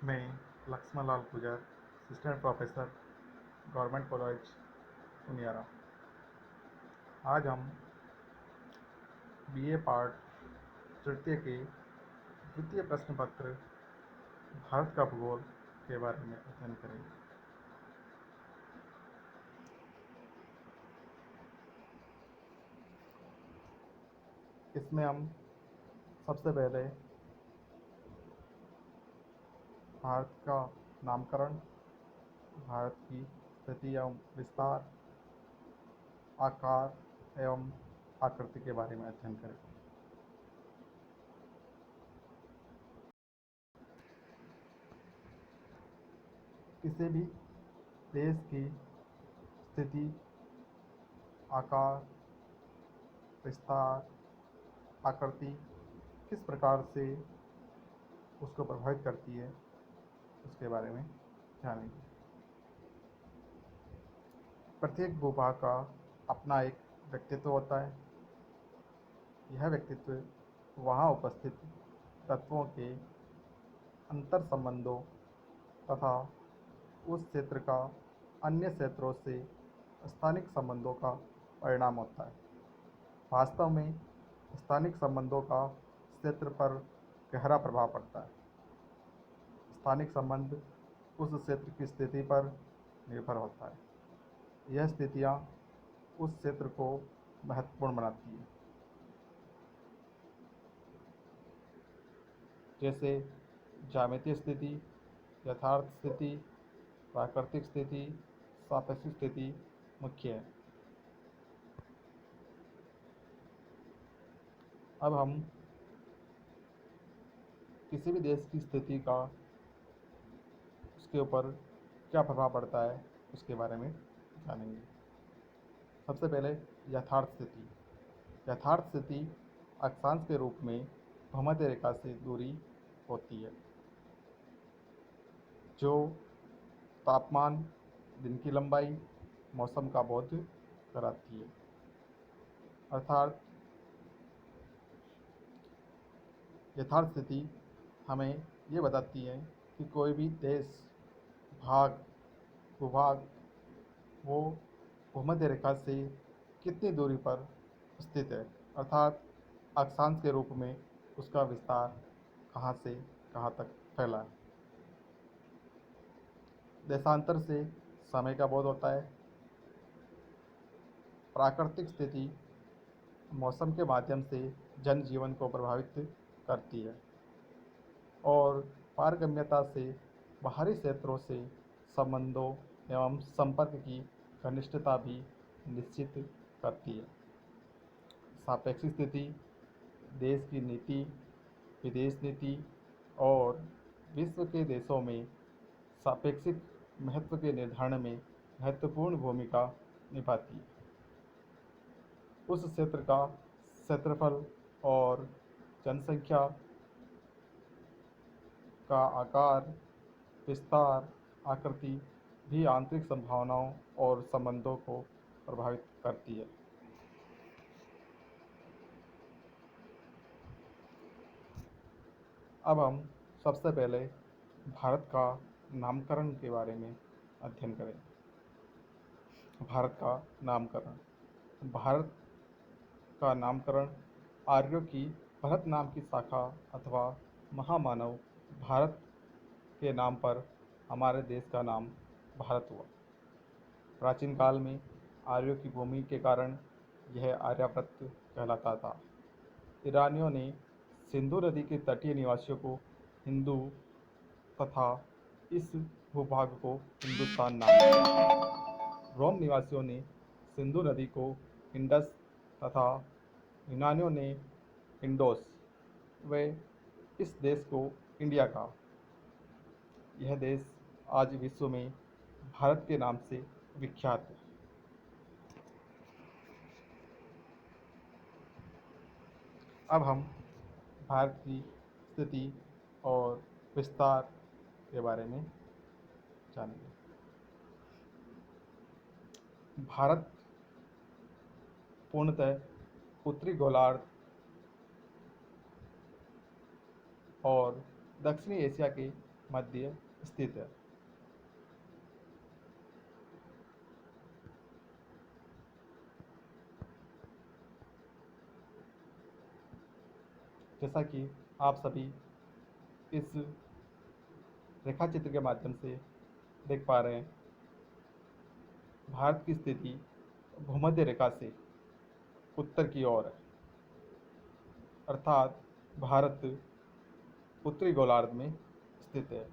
मैं Laxman Lal Pujar, assistant professor, government college Uniara. आज हम बीए पार्ट तृतीय के द्वितीय प्रश्न पत्र भारत का भूगोल के बारे में अध्ययन करेंगे। इसमें हम सबसे पहले भारत का नामकरण, भारत की स्थिति एवं विस्तार, आकार एवं आकृति के बारे में अध्ययन करेंगे। किसी भी देश की स्थिति, आकार, विस्तार, आकृति किस प्रकार से उसको प्रभावित करती है, उसके बारे में जानेंगे। प्रत्येक भूभाग का अपना एक व्यक्तित्व होता है। यह व्यक्तित्व वहाँ उपस्थित तत्वों के अंतर संबंधों तथा उस क्षेत्र का अन्य क्षेत्रों से स्थानिक संबंधों का परिणाम होता है। वास्तव में स्थानिक संबंधों का क्षेत्र पर गहरा प्रभाव पड़ता है। स्थानिक संबंध उस क्षेत्र की स्थिति पर निर्भर होता है। यह स्थितियाँ उस क्षेत्र को महत्वपूर्ण बनाती हैं, जैसे ज्यामितीय स्थिति, यथार्थ स्थिति, प्राकृतिक स्थिति, सापेक्षिक स्थिति मुख्य है। अब हम किसी भी देश की स्थिति का उसके ऊपर क्या प्रभाव पड़ता है, उसके बारे में जानेंगे। सबसे पहले यथार्थ स्थिति। यथार्थ स्थिति अक्षांश के रूप में भूमध्य रेखा से दूरी होती है, जो तापमान, दिन की लंबाई, मौसम का बोध कराती है। अर्थात यथार्थ स्थिति हमें ये बताती है कि कोई भी देश, भाग, भूभाग वो भूमध्य रेखा से कितनी दूरी पर स्थित है, अर्थात अक्षांश के रूप में उसका विस्तार कहाँ से कहाँ तक फैला है। देशांतर से समय का बोध होता है। प्राकृतिक स्थिति मौसम के माध्यम से जनजीवन को प्रभावित करती है और पारगम्यता से बाहरी क्षेत्रों से संबंधों एवं संपर्क की घनिष्ठता भी निश्चित करती है। सापेक्षिक स्थिति देश की नीति, विदेश नीति और विश्व के देशों में सापेक्षिक महत्व के निर्धारण में महत्वपूर्ण भूमिका निभाती है। उस क्षेत्र का क्षेत्रफल और जनसंख्या का आकार, विस्तार, आकृति भी आंतरिक संभावनाओं और संबंधों को प्रभावित करती है। अब हम सबसे पहले भारत का नामकरण के बारे में अध्ययन करेंगे। भारत का नामकरण। भारत का नामकरण आर्यों की भरत नाम की शाखा अथवा महामानव भारत के नाम पर हमारे देश का नाम भारत हुआ। प्राचीन काल में आर्यों की भूमि के कारण यह आर्यावर्त कहलाता था। ईरानियों ने सिंधु नदी के तटीय निवासियों को हिंदू तथा इस भूभाग को हिंदुस्तान नाम दिया। रोम निवासियों ने सिंधु नदी को इंडस तथा यूनानियों ने इंडोस व इस देश को इंडिया कहा। यह देश आज विश्व में भारत के नाम से विख्यात है। अब हम भारत की स्थिति और विस्तार के बारे में जानेंगे। भारत पूर्णतः उत्तरी गोलार्ध और दक्षिणी एशिया के मध्य स्थित है। जैसा कि आप सभी इस रेखा चित्र के माध्यम से देख पा रहे हैं, भारत की स्थिति भूमध्य रेखा से उत्तर की ओर है, अर्थात भारत उत्तरी गोलार्ध में स्थित है।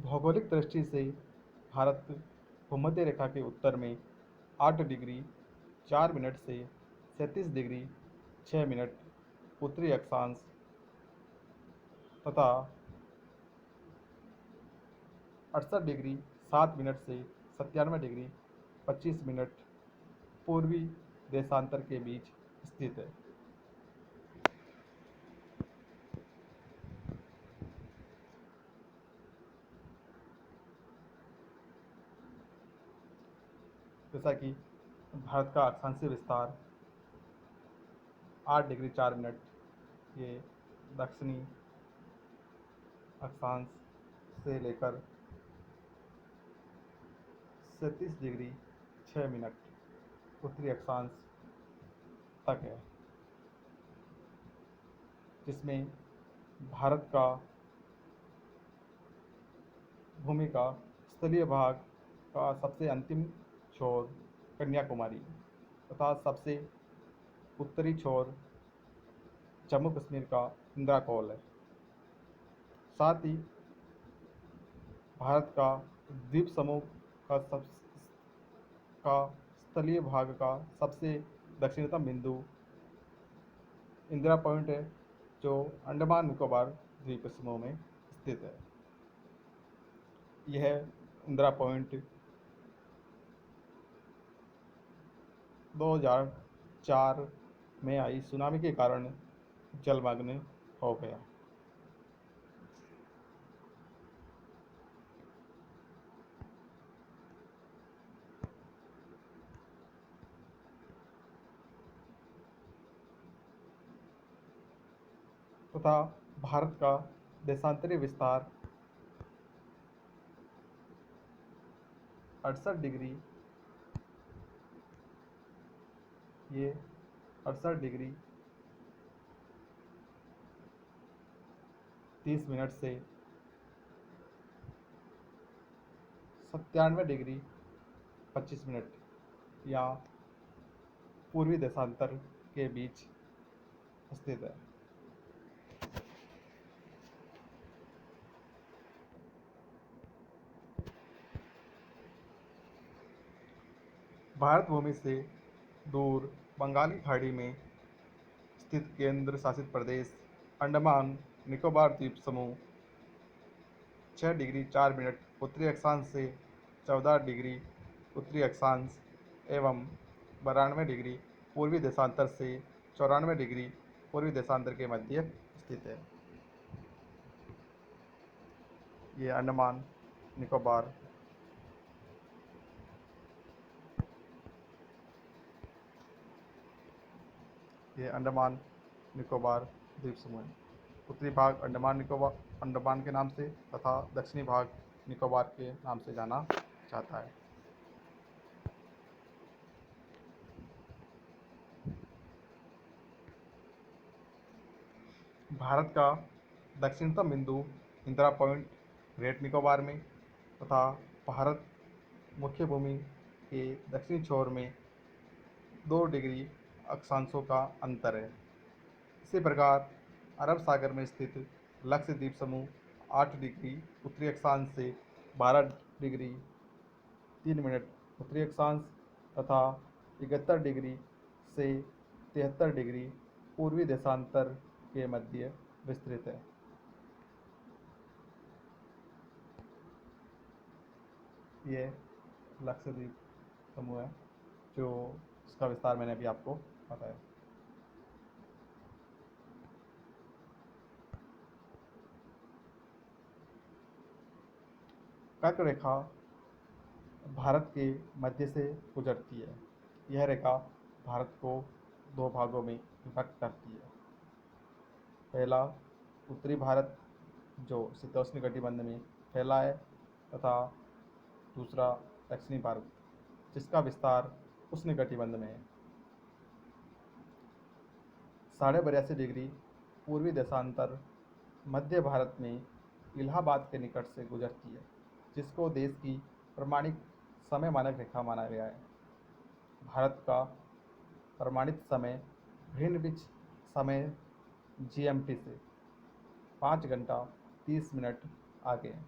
भौगोलिक दृष्टि से भारत भूमध्य रेखा के उत्तर में 8 डिग्री 4 मिनट से 37 डिग्री 6 मिनट उत्तरी अक्षांश तथा 68 डिग्री 7 मिनट से 97 डिग्री 25 मिनट पूर्वी देशांतर के बीच स्थित है। जैसा कि भारत का अक्षांशीय विस्तार 8 डिग्री 4 मिनट ये दक्षिणी अक्षांश से लेकर 37 डिग्री 6 मिनट उत्तरी अक्षांश तक है, जिसमें भारत का भूमि का स्थलीय भाग का सबसे अंतिम छोर कन्याकुमारी तथा सबसे उत्तरी छोर जम्मू कश्मीर का इंदिरा कौल है। साथ ही भारत का द्वीप समूह का सब का स्थलीय भाग का सबसे दक्षिणतम बिंदु इंदिरा पॉइंट है, जो अंडमान निकोबार द्वीप समूह में स्थित है। यह इंदिरा पॉइंट 2004 में आई सुनामी के कारण जलमग्न हो गया। तथा भारत का देशांतरी विस्तार 68 डिग्री ये 68 डिग्री 30 मिनट से 97 डिग्री 25 मिनट या पूर्वी देशांतर के बीच स्थित है। भारत भूमि से दूर बंगाली खाड़ी में स्थित केंद्र शासित प्रदेश अंडमान निकोबार द्वीप समूह 6 डिग्री 4 मिनट उत्तरी अक्षांश से 14 डिग्री उत्तरी अक्षांश एवं 92 डिग्री पूर्वी देशांतर से 94 डिग्री पूर्वी देशांतर के मध्य स्थित है। ये अंडमान निकोबार द्वीप समूह है। उत्तरी भाग अंडमान के नाम से तथा दक्षिणी भाग निकोबार के नाम से जाना जाता है। भारत का दक्षिणतम बिंदु इंदिरा पॉइंट ग्रेट निकोबार में तथा भारत मुख्य भूमि के दक्षिणी छोर में 2 डिग्री अक्षांशों का अंतर है। इसी प्रकार अरब सागर में स्थित लक्षद्वीप समूह 8 डिग्री उत्तरी अक्षांश से 12 डिग्री 3 मिनट उत्तरी अक्षांश तथा 71 डिग्री से 73 डिग्री पूर्वी देशांतर के मध्य विस्तृत है। ये लक्षद्वीप समूह है, जो इसका विस्तार मैंने अभी आपको बताया। कर्क रेखा भारत के मध्य से गुजरती है। यह रेखा भारत को दो भागों में विभक्त करती है। पहला उत्तरी भारत जो शीतोष्ण कटिबंध में फैला है, तथा दूसरा दक्षिणी भारत जिसका विस्तार उष्ण कटिबंध में है। 82.5 डिग्री पूर्वी देशांतर मध्य भारत में इलाहाबाद के निकट से गुजरती है, जिसको देश की प्रमाणिक समय मानक रेखा माना गया है। भारत का प्रमाणित समय ग्रीनविच समय जीएमटी से 5 घंटा 30 मिनट आगे है।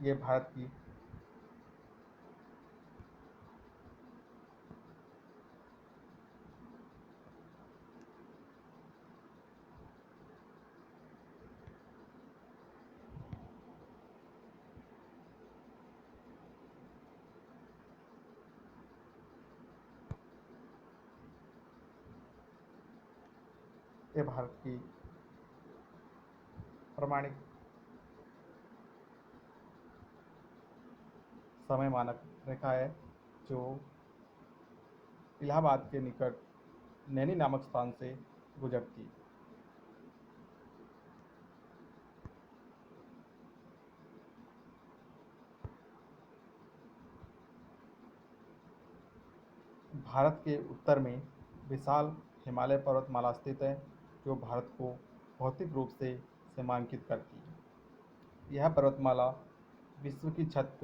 ये भारत की ये भारत की प्रमाणिक समय मानक रेखा है, जो इलाहाबाद के निकट नैनी नामक स्थान से गुजरती है। भारत के उत्तर में विशाल हिमालय पर्वतमाला स्थित है, जो भारत को भौतिक रूप से सीमांकित करती है। यह पर्वतमाला विश्व की छत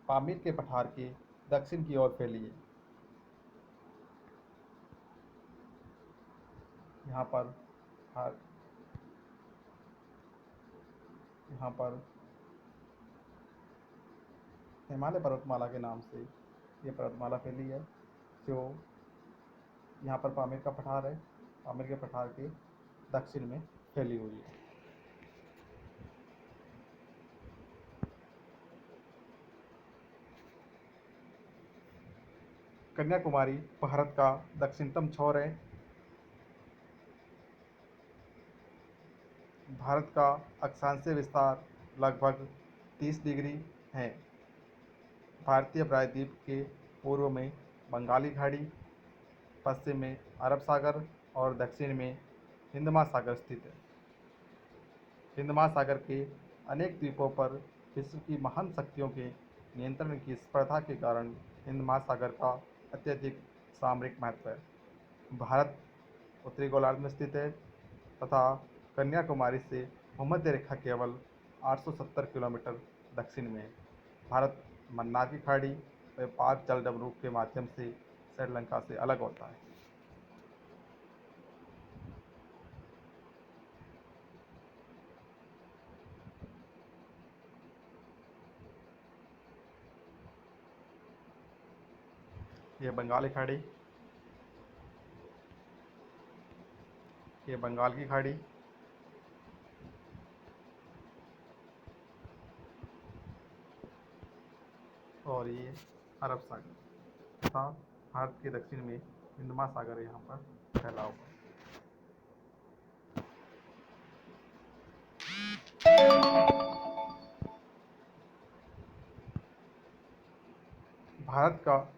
पामीर के पठार के दक्षिण की ओर फैली है। यहाँ पर भार- यहाँ पर हिमालय पर्वतमाला के नाम से ये पर्वतमाला फैली है, जो यहाँ पर पामीर का पठार है। पामीर के पठार के दक्षिण में फैली हुई है। कन्याकुमारी भारत का दक्षिणतम छोर है। भारत का अक्षांशीय विस्तार लगभग 30 डिग्री है। भारतीय प्रायद्वीप के पूर्व में बंगाली खाड़ी, पश्चिम में अरब सागर और दक्षिण में हिंद महासागर स्थित है। हिंद महासागर के अनेक द्वीपों पर विश्व की महान शक्तियों के नियंत्रण की स्पर्धा के कारण हिंद महासागर का अत्यधिक सामरिक महत्व है। भारत उत्तरी गोलार्ध में स्थित है, तथा कन्याकुमारी से भूमध्य रेखा केवल 870 किलोमीटर दक्षिण में है। भारत मन्नार की खाड़ी व पाक जलडमरू के माध्यम से श्रीलंका से अलग होता है। ये बंगाली खाड़ी, ये बंगाल की खाड़ी, और ये अरब सागर तथा भारत के दक्षिण में हिंद महासागर यहाँ पर फैला हुआ है। भारत का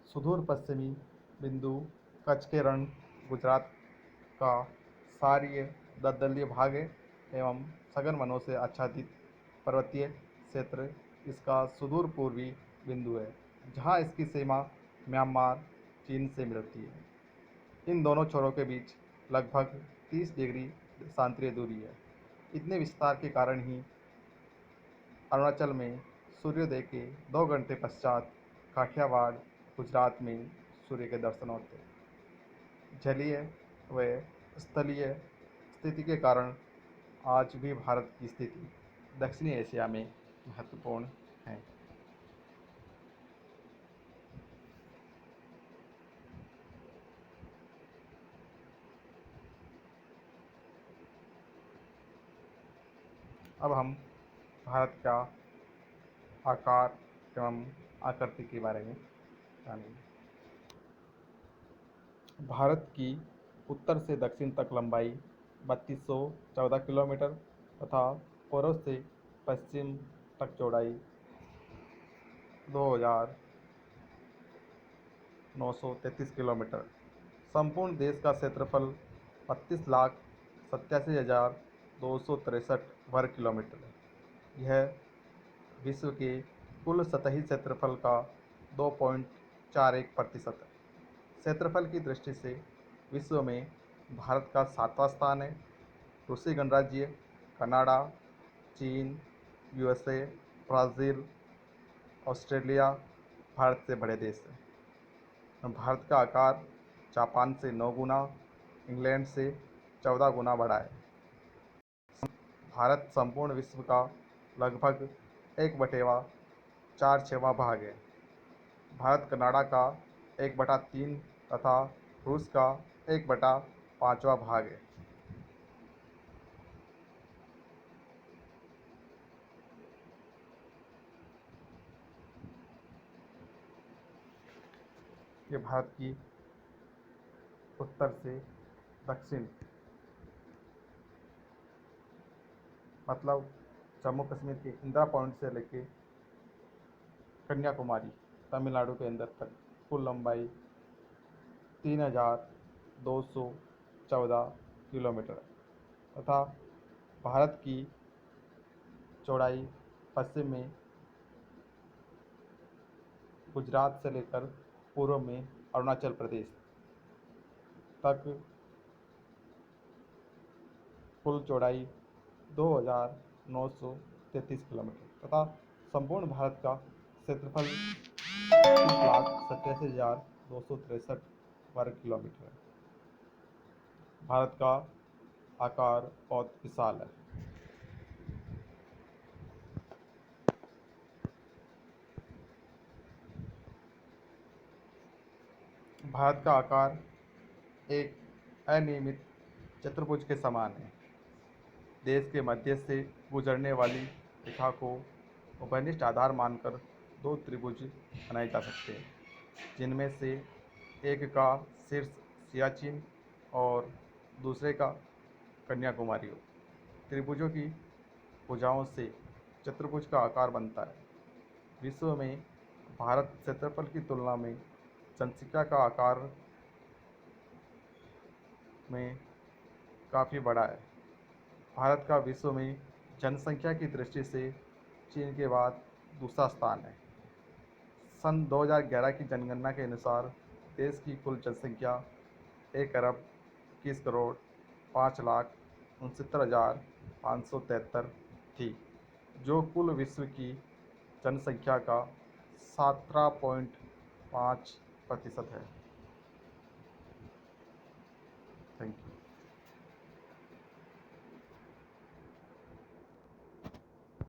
सुदूर पश्चिमी बिंदु कच्छ के रण गुजरात का सारीय दलदलीय भाग है एवं सघन वनों से आच्छादित पर्वतीय क्षेत्र इसका सुदूर पूर्वी बिंदु है, जहाँ इसकी सीमा म्यांमार चीन से मिलती है। इन दोनों छोरों के बीच लगभग 30 डिग्री देशांतरीय दूरी है। इतने विस्तार के कारण ही अरुणाचल में सूर्योदय के 2 घंटे पश्चात काठियावाड़ गुजरात में सूर्य के दर्शन होते हैं। जलीय व स्थलीय स्थिति के कारण आज भी भारत की स्थिति दक्षिणी एशिया में महत्वपूर्ण है। अब हम भारत का आकार एवं आकृति के बारे में जानेंगे। भारत की उत्तर से दक्षिण तक लंबाई 3214 किलोमीटर तथा पूर्व से पश्चिम तक चौड़ाई 2000 933 किलोमीटर। संपूर्ण देश का क्षेत्रफल 32,87,263 वर्ग किलोमीटर है। यह विश्व के कुल सतही क्षेत्रफल का 2.41% है। क्षेत्रफल की दृष्टि से विश्व में भारत का 7वां स्थान है। रूसी गणराज्य, कनाडा, चीन, यूएसए, ब्राज़ील, ऑस्ट्रेलिया भारत से बड़े देश हैं। भारत का आकार जापान से 9 गुना, इंग्लैंड से 14 गुना बड़ा है। भारत संपूर्ण विश्व का लगभग 1/4 भाग है। भारत कनाडा का 1/3 तथा रूस का 1/5 भाग है। ये भारत की उत्तर से दक्षिण, मतलब जम्मू कश्मीर के इंदिरा पॉइंट से लेके कन्याकुमारी तमिलनाडु के अंदर तक कुल लंबाई 3,214 किलोमीटर है तथा भारत की चौड़ाई पश्चिम में गुजरात से लेकर पूर्व में अरुणाचल प्रदेश तक कुल चौड़ाई 2,933 किलोमीटर तथा संपूर्ण भारत का क्षेत्रफल 30,87,263 वर्ग किलोमीटर है। भारत का आकार बहुत विशाल है। भारत का आकार एक अनियमित चतुर्भुज के समान है। देश के मध्य से गुजरने वाली रेखा को उभयनिष्ठ आधार मानकर 2 त्रिभुज बनाए जा सकते हैं, जिनमें से एक का शीर्ष सियाचिन और दूसरे का कन्याकुमारी हो। त्रिभुजों की भुजाओं से चतुर्भुज का आकार बनता है। विश्व में भारत क्षेत्रफल की तुलना में जनसंख्या का आकार में काफ़ी बड़ा है। भारत का विश्व में जनसंख्या की दृष्टि से चीन के बाद दूसरा स्थान है। सन 2011 की जनगणना के अनुसार देश की कुल जनसंख्या 1,05,65,69,573 थी, जो कुल विश्व की जनसंख्या का 17.5% है। Thank you.